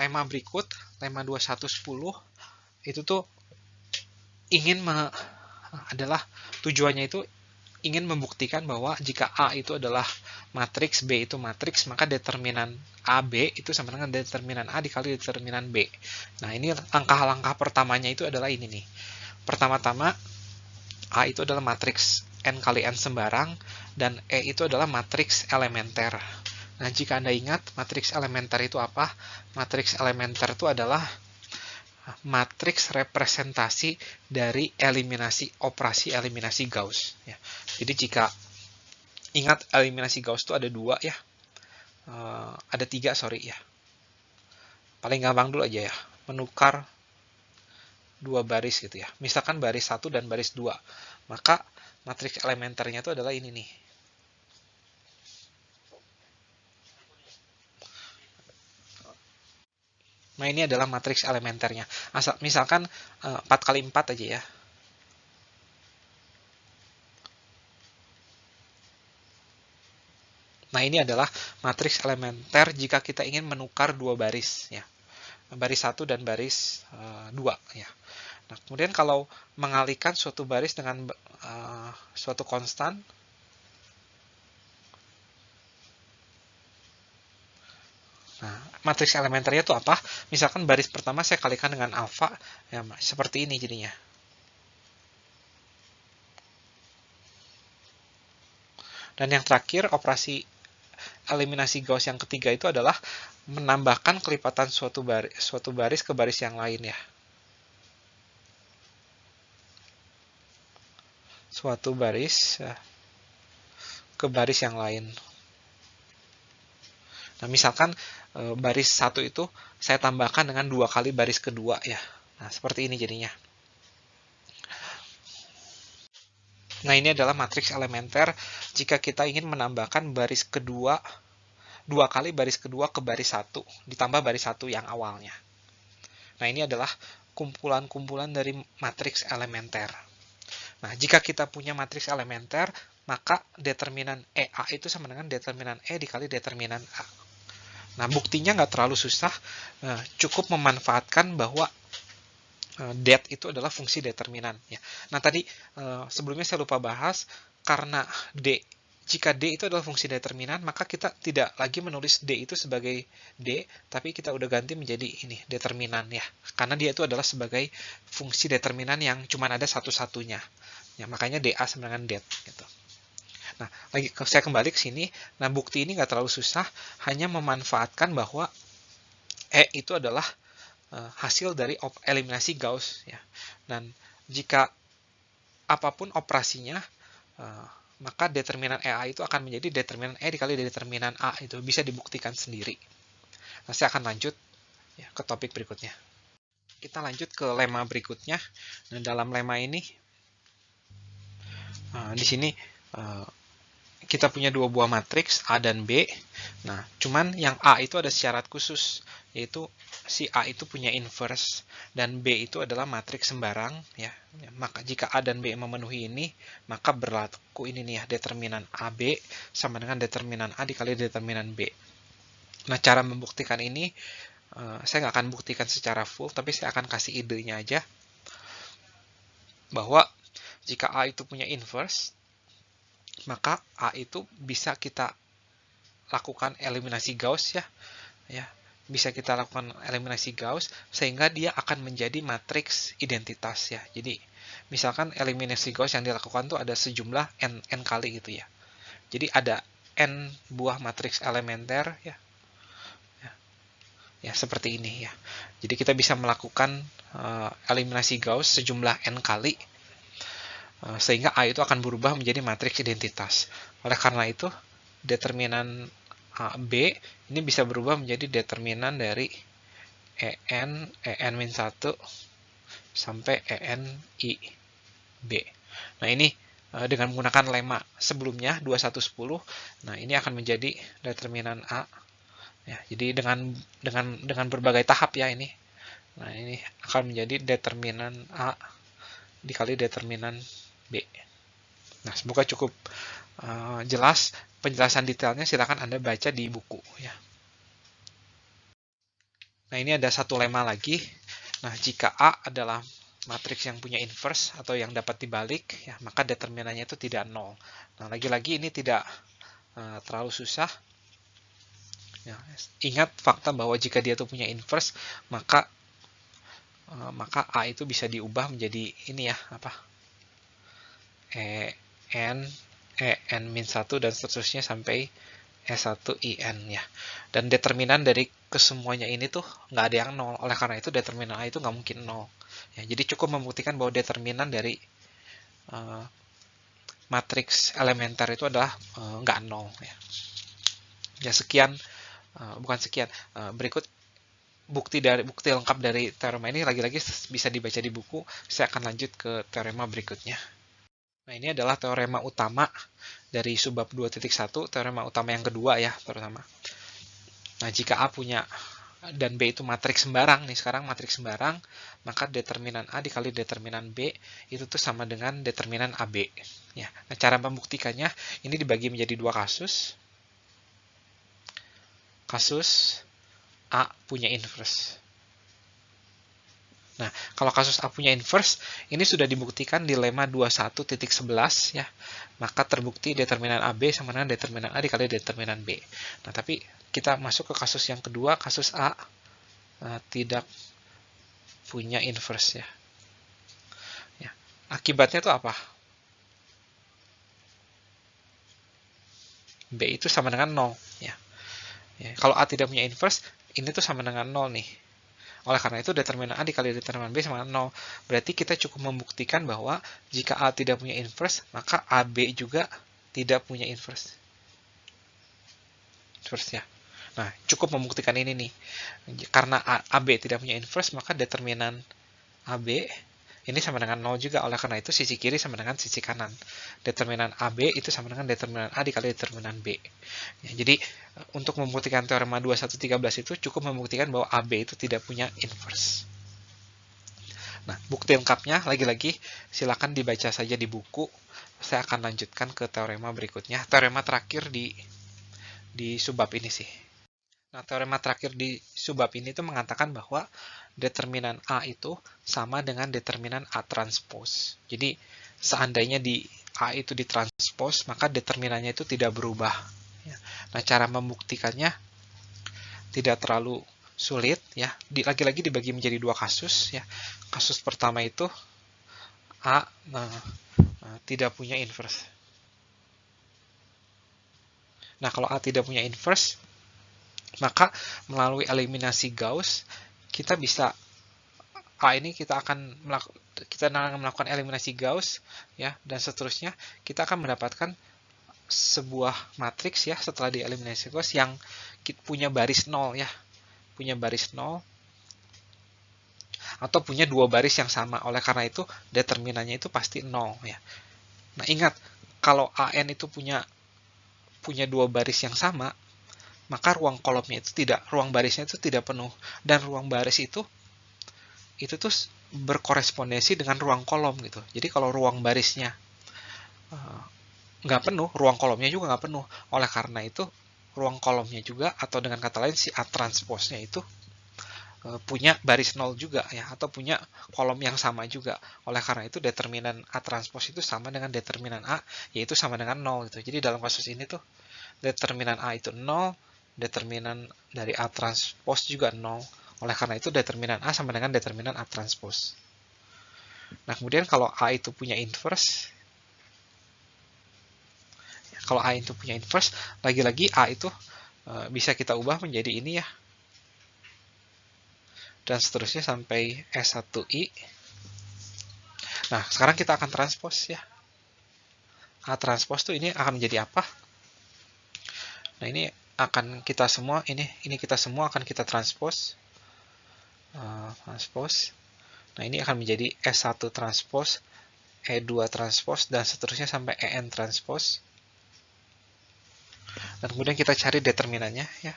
lemma berikut, lemma 2110, itu tuh adalah tujuannya itu ingin membuktikan bahwa jika A itu adalah matriks, B itu matriks, maka determinan AB itu sama dengan determinan A dikali determinan B. Nah, ini langkah-langkah pertamanya itu adalah ini nih. Pertama-tama, A itu adalah matriks N kali N sembarang, dan E itu adalah matriks elementer. Nah, jika Anda ingat, matriks elementer itu apa? Matriks elementer itu adalah matriks representasi dari operasi eliminasi Gauss. Ya. Jadi jika ingat eliminasi Gauss itu ada tiga, sorry ya. Paling gampang dulu aja ya, menukar dua baris gitu ya. Misalkan baris 1 dan baris 2. Maka matriks elementernya itu adalah ini nih. Nah, ini adalah matriks elementernya. Misalkan 4 kali 4 aja ya. Nah, ini adalah matriks elementer jika kita ingin menukar dua baris ya. Baris 1 dan baris 2 ya. Nah, kemudian kalau mengalihkan suatu baris dengan suatu konstan, nah, matriks elementernya itu apa? Misalkan baris pertama saya kalikan dengan alfa, ya seperti ini jadinya. Dan yang terakhir, operasi eliminasi Gauss yang ketiga itu adalah menambahkan kelipatan suatu baris ke baris yang lain ya. Suatu baris ke baris yang lain. Nah, misalkan baris 1 itu saya tambahkan dengan 2 kali baris kedua ya. Nah, seperti ini jadinya. Nah, ini adalah matriks elementer jika kita ingin menambahkan baris kedua, 2 kali baris kedua ke baris 1, ditambah baris 1 yang awalnya. Nah, ini adalah kumpulan-kumpulan dari matriks elementer. Nah, jika kita punya matriks elementer, maka determinan EA itu sama dengan determinan E dikali determinan A. Nah, buktinya nggak terlalu susah, cukup memanfaatkan bahwa det itu adalah fungsi determinan. Ya. Nah, tadi sebelumnya saya lupa bahas, karena jika D itu adalah fungsi determinan, maka kita tidak lagi menulis D itu sebagai D, tapi kita udah ganti menjadi ini, determinan ya. Karena dia itu adalah sebagai fungsi determinan yang cuma ada satu-satunya. Ya, makanya DA sama dengan det. Gitu. Nah, saya kembali ke sini. Nah, bukti ini nggak terlalu susah, hanya memanfaatkan bahwa E itu adalah hasil dari eliminasi Gauss. Ya. Dan jika apapun operasinya, maka determinan EA itu akan menjadi determinan E dikali determinan A. Itu bisa dibuktikan sendiri. Nah, saya akan lanjut ya, ke topik berikutnya. Kita lanjut ke lemma berikutnya. Nah, dalam lemma ini, di sini kita punya dua buah matriks A dan B. Nah, cuman yang A itu ada syarat khusus, yaitu si A itu punya inverse dan B itu adalah matriks sembarang ya. Maka jika A dan B memenuhi ini, maka berlaku ini nih ya, determinan AB sama dengan determinan A dikali determinan B. Nah, cara membuktikan ini saya nggak akan buktikan secara full, tapi saya akan kasih idenya aja bahwa jika A itu punya inverse, maka A itu bisa kita lakukan eliminasi Gauss ya. Bisa kita lakukan eliminasi Gauss sehingga dia akan menjadi matriks identitas ya. Jadi misalkan eliminasi Gauss yang dilakukan tuh ada sejumlah n kali gitu ya. Jadi ada n buah matriks elementer ya. Ya, seperti ini ya. Jadi kita bisa melakukan eliminasi Gauss sejumlah n kali sehingga A itu akan berubah menjadi matriks identitas. Oleh karena itu, determinan B ini bisa berubah menjadi determinan dari en-1 sampai en-i B. Nah, ini dengan menggunakan lemma sebelumnya 2110, nah ini akan menjadi determinan A. Ya, jadi dengan berbagai tahap ya ini. Nah, ini akan menjadi determinan A dikali determinan B. Nah, semoga cukup jelas. Penjelasan detailnya silakan Anda baca di buku ya. Nah, ini ada satu lemma lagi. Nah, jika A adalah matriks yang punya inverse atau yang dapat dibalik, ya, maka determinannya itu tidak nol. Nah, lagi-lagi ini tidak terlalu susah. Ya, ingat fakta bahwa jika dia tuh punya inverse, maka A itu bisa diubah menjadi ini ya, apa? En min 1 dan seterusnya sampai E1IN ya. Dan determinan dari kesemuanya ini tuh nggak ada yang nol. Oleh karena itu determinan A itu nggak mungkin nol. Ya, jadi cukup membuktikan bahwa determinan dari matriks elementer itu adalah nggak nol. Ya, sekian, bukan sekian. Berikut bukti lengkap dari teorema ini lagi-lagi bisa dibaca di buku. Saya akan lanjut ke teorema berikutnya. Nah, ini adalah teorema utama dari subbab 2.1, teorema utama yang kedua ya, terutama. Nah, jika A punya dan B itu matriks sembarang nih, sekarang matriks sembarang, maka determinan A dikali determinan B itu tuh sama dengan determinan AB. Ya. Nah, cara membuktikannya ini dibagi menjadi dua kasus. Kasus A punya inverse. Nah, kalau kasus A punya inverse, ini sudah dibuktikan di lemma 21.11 ya. Maka terbukti determinan AB sama dengan determinan A dikali determinan B. Nah, tapi kita masuk ke kasus yang kedua, kasus A tidak punya inverse ya. Akibatnya itu apa? B itu sama dengan 0 ya. Kalau A tidak punya inverse, ini tuh sama dengan 0 nih. Oleh karena itu, determinan A dikali determinan B sama dengan 0. Berarti kita cukup membuktikan bahwa jika A tidak punya inverse, maka AB juga tidak punya inverse. Ya. Nah, cukup membuktikan ini nih. Karena AB tidak punya inverse, maka determinan AB ini sama dengan 0 juga. Oleh karena itu, sisi kiri sama dengan sisi kanan. Determinan AB itu sama dengan determinan A dikali determinan B. Ya, jadi, untuk membuktikan teorema 2113 itu cukup membuktikan bahwa AB itu tidak punya inverse. Nah, bukti lengkapnya, lagi-lagi, silakan dibaca saja di buku. Saya akan lanjutkan ke teorema berikutnya. Teorema terakhir di subbab ini sih. Nah, teorema terakhir di subbab ini itu mengatakan bahwa determinan A itu sama dengan determinan A transpose. Jadi, seandainya di A itu ditranspose, maka determinannya itu tidak berubah. Nah, cara membuktikannya tidak terlalu sulit ya. Lagi-lagi dibagi menjadi dua kasus ya. Kasus pertama itu A tidak punya inverse. Nah, kalau A tidak punya inverse, maka melalui eliminasi Gauss kita bisa A ini kita akan melakukan eliminasi Gauss ya, dan seterusnya kita akan mendapatkan sebuah matriks ya setelah dieliminasi Gauss yang punya baris 0 ya. Punya baris 0 atau punya dua baris yang sama. Oleh karena itu determinannya itu pasti 0 ya. Nah, ingat kalau AN itu punya dua baris yang sama, maka ruang barisnya itu tidak penuh, dan ruang baris itu tuh berkorespondensi dengan ruang kolom gitu. Jadi kalau ruang barisnya nggak penuh, ruang kolomnya juga nggak penuh. Oleh karena itu ruang kolomnya juga, atau dengan kata lain si A transpose-nya itu punya baris 0 juga ya, atau punya kolom yang sama juga. Oleh karena itu determinan A transpose itu sama dengan determinan A, yaitu sama dengan 0 gitu. Jadi dalam kasus ini tuh determinan A itu 0, determinan dari A transpose juga 0. Oleh karena itu determinan A sama dengan determinan A transpose. Nah, kemudian kalau A itu punya inverse, kalau A itu punya inverse, lagi-lagi A itu bisa kita ubah menjadi ini ya. Dan seterusnya sampai S1I. Nah, sekarang kita akan transpose ya. A transpose tuh ini akan menjadi apa? Nah, ini akan kita semua, ini kita semua akan kita transpose. Nah, ini akan menjadi S1 transpose, E2 transpose, dan seterusnya sampai EN transpose. Dan kemudian kita cari determinannya ya.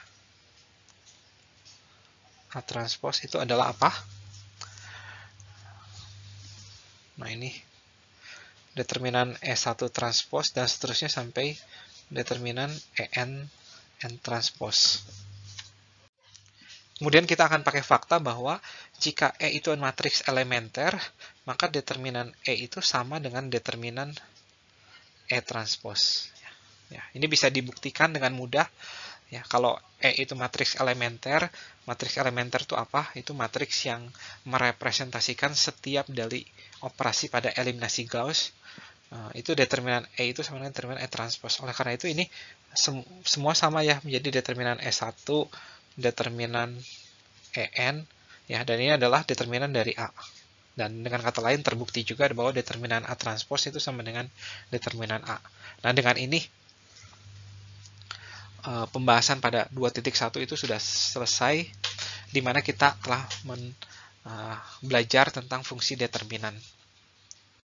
A transpose itu adalah apa? Nah, ini determinan E1 transpose dan seterusnya sampai determinan EN transpose. Kemudian kita akan pakai fakta bahwa jika E itu matriks elementer, maka determinan E itu sama dengan determinan E transpos. Ya, ini bisa dibuktikan dengan mudah. Ya, kalau E itu matriks elementer itu apa? Itu matriks yang merepresentasikan setiap dari operasi pada eliminasi Gauss. Itu determinan E itu sama dengan determinan E transpos. Oleh karena itu ini semua sama ya, menjadi determinan E1, determinan EN, ya, dan ini adalah determinan dari A. Dan dengan kata lain terbukti juga bahwa determinan A transpos itu sama dengan determinan A. Nah, dengan ini pembahasan pada 2.1 itu sudah selesai, di mana kita telah belajar tentang fungsi determinan.